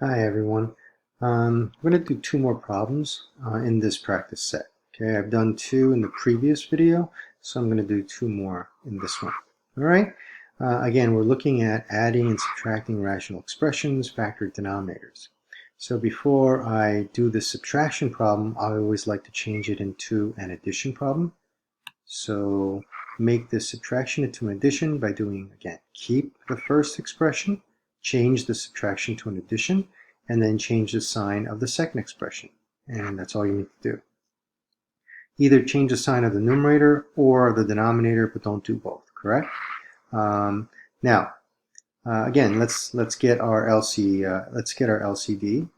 Hi everyone. We're going to do two more problems in this practice set. Okay, I've done two in the previous video, so I'm going to do two more in this one. All right. Again, we're looking at adding and subtracting rational expressions, factored denominators. So before I do the subtraction problem, I always like to change it into an addition problem. So make this subtraction into an addition by doing, again, keep the first expression, change the subtraction to an addition, and then change the sign of the second expression. And that's all you need to do. Either change the sign of the numerator or the denominator, but don't do both, correct? Now, again, let's get our LCD.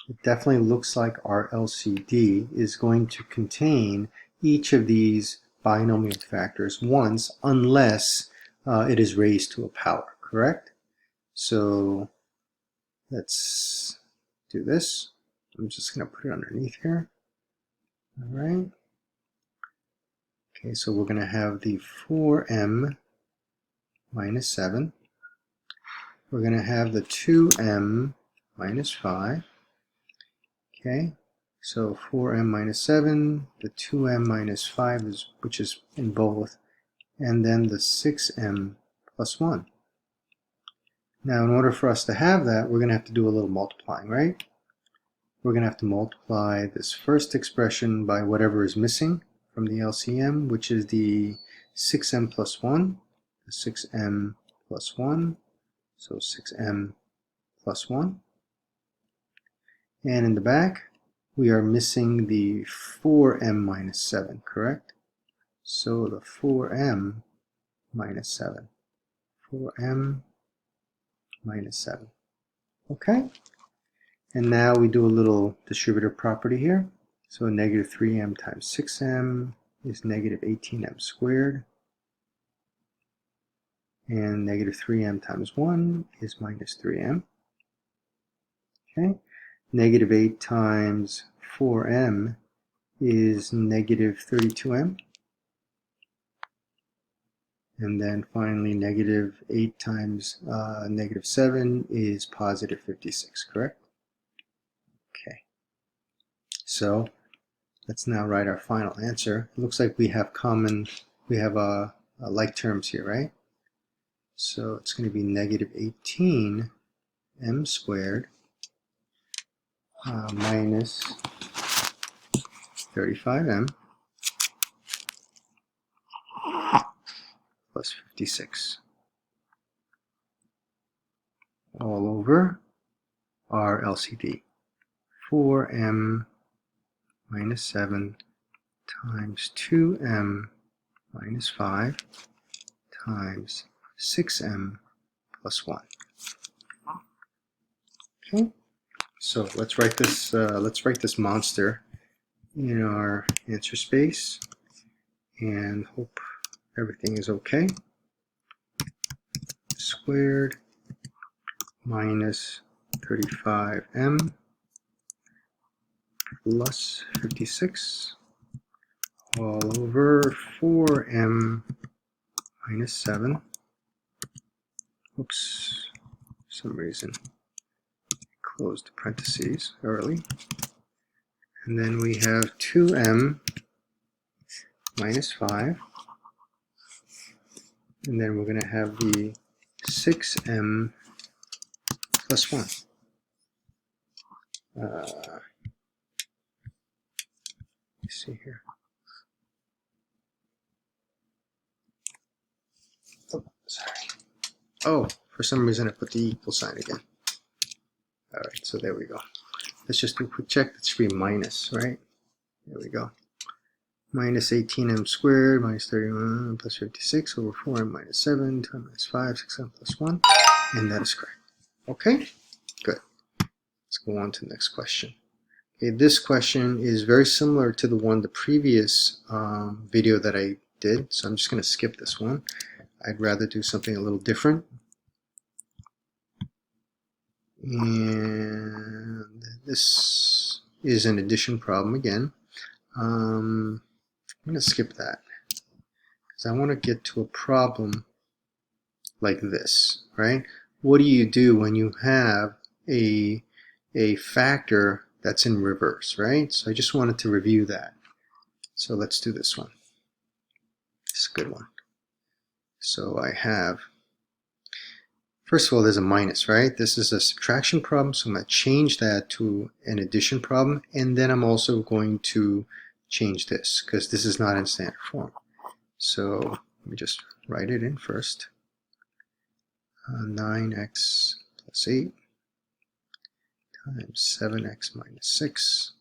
It definitely looks like our LCD is going to contain each of these binomial factors once, unless it is raised to a power, correct? So let's do this. I'm just going to put it underneath here. All right. Okay, so we're going to have the 4m minus 7. We're going to have the 2m minus 5. Okay, so 4m minus 7, the 2m minus 5, which is in both, and then the 6m plus 1. Now, in order for us to have that, we're going to have to do a little multiplying, right? We're going to have to multiply this first expression by whatever is missing from the LCM, which is the 6m plus 1, the 6m plus 1, so 6m plus 1. And in the back, we are missing the 4m minus 7, correct? So the 4m minus 7. 4m minus 7. Okay? And now we do a little distributive property here. So negative 3m times 6m is negative 18m squared. And negative 3m times 1 is minus 3m. Okay? Negative 8 times 4m is negative 32m. And then finally, negative 8 times negative 7 is positive 56, correct? Okay. So let's now write our final answer. It looks like we have like terms here, right? So it's going to be negative 18m squared minus 35m plus 56 all over our LCD. 4m minus 7 times 2m minus 5 times 6m plus 1. Okay, so let's write this monster in our answer space and hope everything is okay. Squared minus 35m plus 56 all over 4m minus 7. Oops, for some reason closed the parentheses early. And then we have 2m minus 5. And then we're going to have the 6m plus 1. Let's see here. Oh, sorry. Oh, for some reason I put the equal sign again. Alright, so there we go. Let's just do a quick check. That should be minus, right? There we go. Minus 18m squared minus 31 plus 56 over 4m minus 7, 2m minus 5, 6m plus 1. And that is correct. Okay? Good. Let's go on to the next question. Okay, this question is very similar to the previous video that I did, so I'm just going to skip this one. I'd rather do something a little different. And this is an addition problem again. I'm going to skip that because I want to get to a problem like this, right? What do you do when you have a a factor that's in reverse, right? So I just wanted to review that. So let's do this one. It's a good one. So I have, first of all, there's a minus, right? This is a subtraction problem, so I'm going to change that to an addition problem, and then I'm also going to change this, because this is not in standard form. So let me just write it in first. 9x plus 8 times 7x minus 6.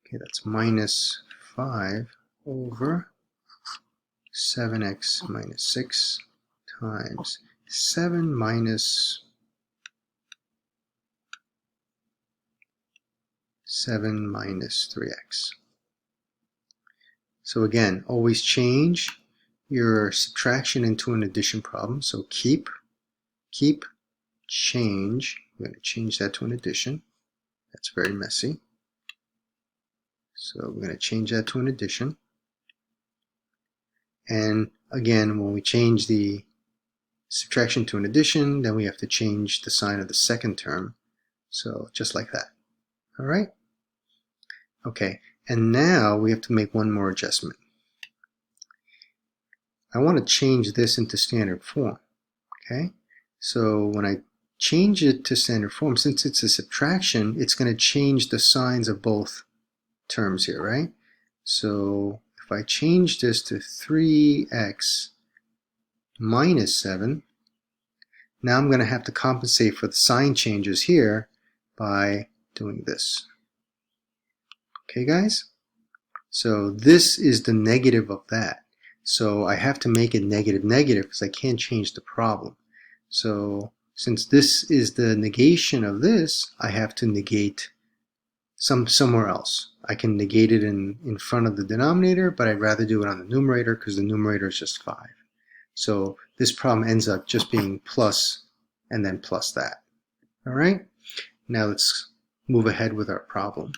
Okay, that's minus 5 over 7x minus 6 times 7 minus 3x. So again, always change your subtraction into an addition problem. So keep, change. I'm going to change that to an addition. That's very messy. So we're going to change that to an addition. And again, when we change the subtraction to an addition, then we have to change the sign of the second term. So just like that. All right? Okay, and now we have to make one more adjustment. I want to change this into standard form. Okay, so when I change it to standard form, since it's a subtraction, it's going to change the signs of both terms here, right? So if I change this to 3x minus 7, now I'm going to have to compensate for the sign changes here by doing this. Okay, guys? So this is the negative of that. So I have to make it negative because I can't change the problem. So since this is the negation of this, I have to negate somewhere else. I can negate it in front of the denominator, but I'd rather do it on the numerator because the numerator is just 5. So this problem ends up just being plus and then plus that. All right? Now let's move ahead with our problem.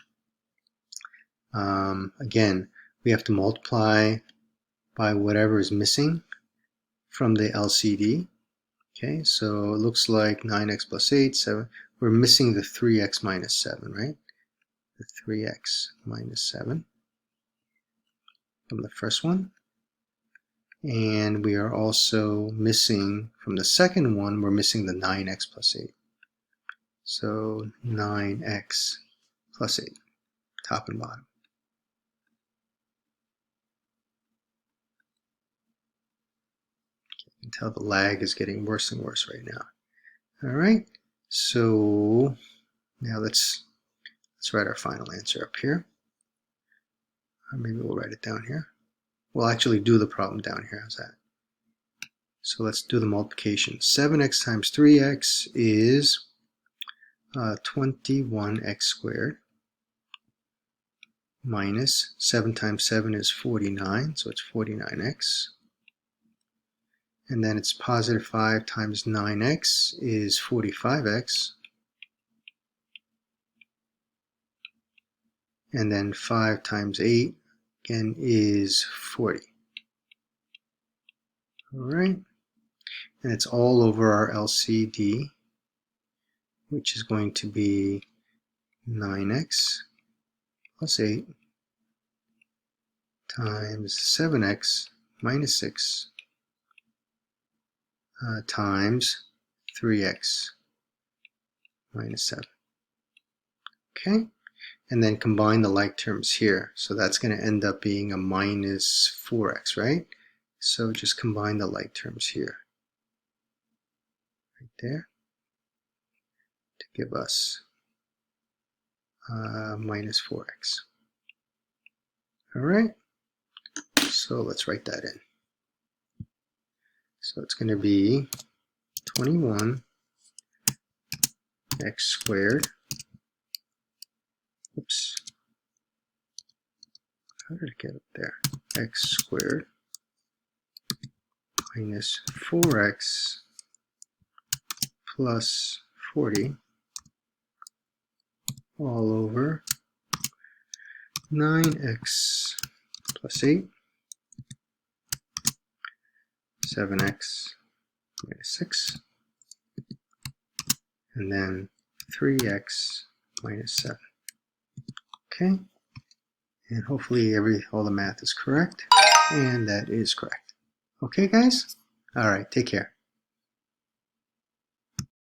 Again, we have to multiply by whatever is missing from the LCD. Okay, so it looks like 9x plus 8, 7. We're missing the 3x minus 7, right? The 3x minus 7 from the first one. And we are also missing, from the second one, we're missing the 9x plus 8. So 9x plus 8, top and bottom. You can tell the lag is getting worse and worse right now. All right, so now let's write our final answer up here. Or maybe we'll write it down here. We'll actually do the problem down here. How's that? So let's do the multiplication. 7x times 3x is 21x squared minus 7 times 7 is 49, so it's 49x. And then it's positive 5 times 9x is 45x. And then 5 times 8, again, is 40. All right. And it's all over our LCD, which is going to be 9x plus 8 times 7x minus 6 times 3x minus 7. Okay? And then combine the like terms here. So that's going to end up being a minus 4x, right? So just combine the like terms here. Right there. To give us minus 4x. All right. So let's write that in. So it's going to be 21x squared. Oops. How did it get up there? X squared minus 4x plus 40 all over 9x plus 8, 7x minus 6, and then 3x minus 7. Okay, and hopefully all the math is correct, and that is correct. Okay, guys? All right, take care.